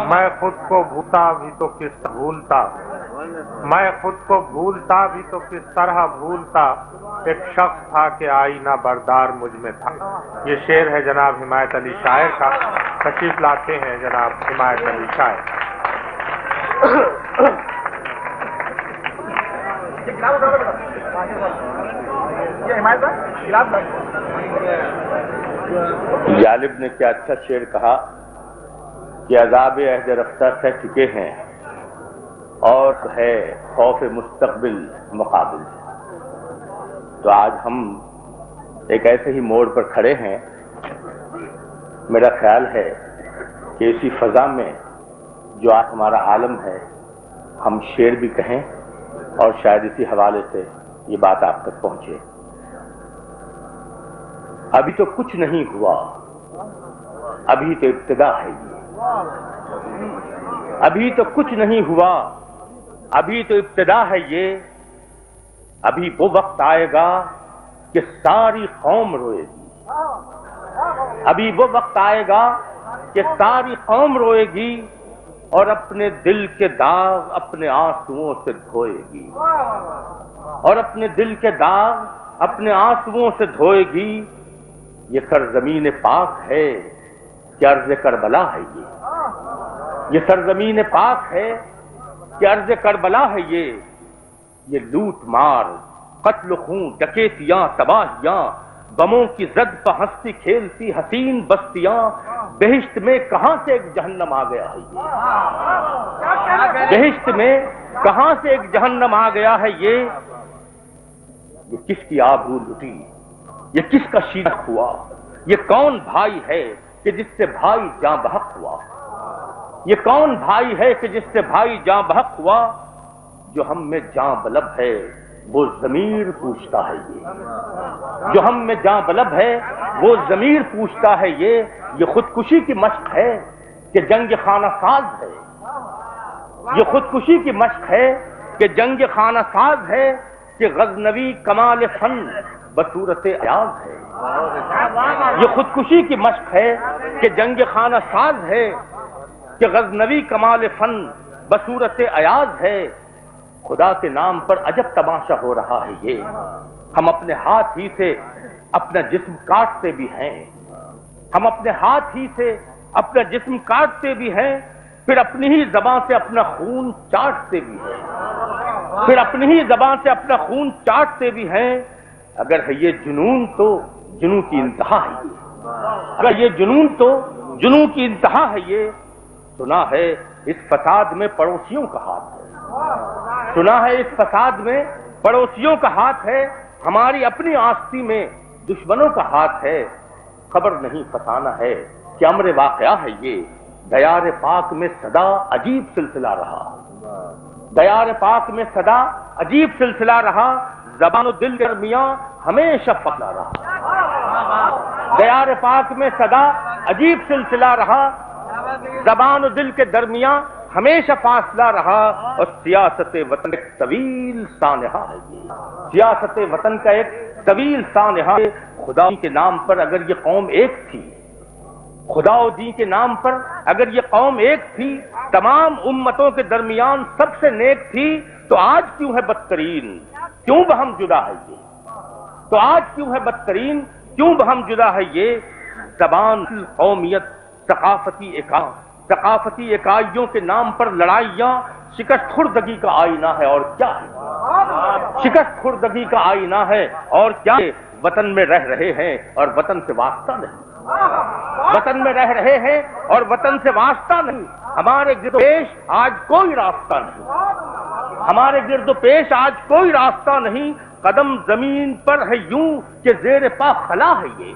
मैं खुद को भूलता भी तो किस भूलता, मैं खुद को भूलता भी तो किस तरह भूलता, एक शख्स था कि आईना बरदार मुझ में था। ये शेर है जनाब हिमायत अली शायर का। तशरीफ लाते हैं जनाब हिमायत अली शायर। गालिब ने क्या अच्छा शेर कहा कि अज़ाब अहद रफ्ता सह चुके हैं और है खौफ मुस्तकबिल मुकाबिल। तो आज हम एक ऐसे ही मोड़ पर खड़े हैं। मेरा ख्याल है कि इसी फजा में जो आज हमारा आलम है, हम शेर भी कहें और शायद इसी हवाले से ये बात आप तक पहुंचे। अभी तो कुछ नहीं हुआ, अभी तो इब्तिदा है ये। अभी तो कुछ नहीं हुआ, अभी तो इब्तिदा है ये। अभी वो वक्त आएगा कि सारी कौम रोएगी। अभी वो वक्त आएगा कि सारी कौम रोएगी और अपने दिल के दाग अपने आंसुओं से धोएगी, और अपने दिल के दाग अपने आंसुओं से धोएगी। ये सरजमीन पाक है कि अर्ज़ करबला है ये सरजमीन पाक है कि अर्ज़ करबला है ये लूट मार, कत्ल खून, डकैतियां, तबाहियां, बमों की जद पर हंसती खेलती हसीन बस्तियां, बेहिश्त में कहां से एक जहन्नम आ गया है ये। बेहिश्त में कहां से एक जहन्नम आ गया है ये किसकी आबरू लुटी, ये किसका शीनक हुआ, ये कौन भाई है कि जिससे भाई जां बहक हुआ। ये कौन भाई है कि जिससे भाई जां बहक हुआ। जो हम में जां बलब है वो ज़मीर पूछता है ये। जो हम में जां बलब है वो ज़मीर पूछता है ये खुदकुशी की मश्क है कि जंग खाना साज है। ये खुदकुशी की मश्क है कि जंग खाना साज है कि गज़नवी कमाल फन बसूरत अयाज है। ये खुदकुशी की मश्क है कि जंग खाना साज है कि गज़नवी कमाल फन बसूरत अयाज है। खुदा के नाम पर अजब तमाशा हो रहा है ये। हम अपने हाथ ही से अपना जिस्म काटते भी हैं, हम अपने हाथ ही से अपना जिस्म काटते भी हैं, फिर अपनी ही ज़बान से अपना खून चाटते भी हैं, फिर अपनी ही ज़बान से अपना खून चाटते भी हैं। अगर है ये जुनून तो जुनून की इंतहा है ये। अगर ये जुनून तो जुनून की इंतहा है ये। सुना है इस फसाद में पड़ोसियों का हाथ है, सुना है इस फसाद में पड़ोसियों का हाथ है। हमारी अपनी आस्ती में दुश्मनों का हाथ है। खबर नहीं फसाना है कि अमर वाक़या है ये। दयार पाक में सदा अजीब सिलसिला रहा, दयार पाक में सदा अजीब सिलसिला रहा। ज़बान और दिल के दरमियां हमेशा फासला रहा। दयार पाक में सदा अजीब सिलसिला रहा। ज़बान और दिल के दरमियां हमेशा फासला रहा। और सियासत वतन एक तवील सानहा है ये। सियासत वतन का एक तवील सानहा है। खुदा के नाम पर अगर ये कौम एक थी, खुदा दी के नाम पर अगर ये कौम एक थी, तमाम उम्मतों के दरमियान सबसे नेक थी, तो आज क्यों है बदतरीन, क्यों बहम जुदा है ये। तो आज क्यों है बदतरीन, क्यों बहम जुदा है ये। ज़बान, कौमियत, सकाफती इकाइयों के नाम पर लड़ाइयां शिकस्त खुर्दगी का आईना है और क्या है। शिकस्त खुर्दगी का आईना है और क्या है। वतन में रह रहे हैं और वतन से वास्ता नहीं, वतन में रह रहे हैं और वतन से वास्ता नहीं। हमारे गिरदोपेश आज कोई रास्ता नहीं, हमारे गिरदोपेश आज कोई रास्ता नहीं। कदम जमीन पर है यूं कि ज़ेर पा खला है ये।